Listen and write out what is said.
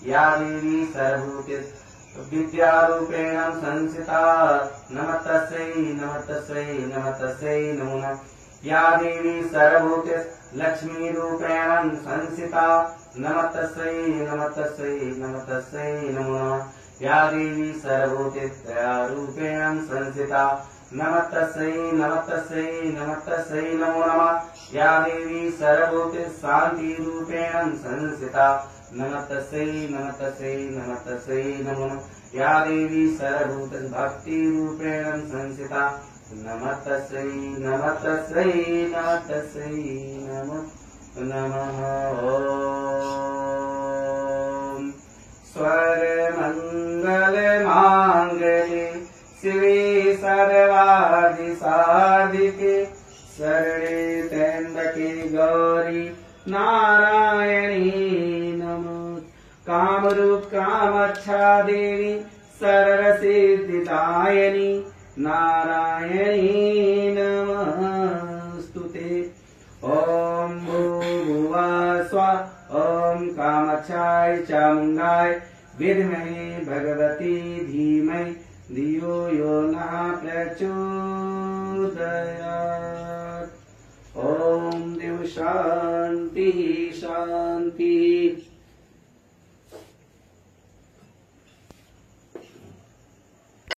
या देवी सर्वभूतेषु विद्यारूपेण संस्थिता नमस्तस्यै नमस्तस्यै नमस्तस्यै नमो नमः। या देवी सर्वभूतेषु लक्ष्मीरूपेण संस्थिता नमस्तस्यै नमस्तस्यै नमस्तस्यै नमो नमः। या देवी सर्वभूतेषु दयारूपेण संस्थिता नमस्तस्यै नमस्तस्यै नमस्तस्यै नमो नमः। या देवी सर्वभूतेषु शान्तिरूपेण संस्थिता नमस्तस्यै नमस्तस्यै नमस्तस्यै नमो नमः। या देवी सर्वभूतेषु भक्तिरूपेण संस्थिता नमस्तस्यै नमस्तस्यै नमस्तस्यै नमो नमः। ॐ सर्वमङ्गलमाङ्गल्ये शिवे सर्वार्थिसाधिके शरणे त्र्यम्बके गौरी नारायणी नमोस्तुते। कामरूप कामाक्षा देवी सर्वसिद्धिदायिनी नारायणी नमोस्तुते। ॐ भूर्भुवः स्वः ॐ कामाक्षाय चामुण्डाय विद्महे भगवती धीमहि धियो यो नः प्रचोदयात्। ॐ देव शान्ति शान्ति।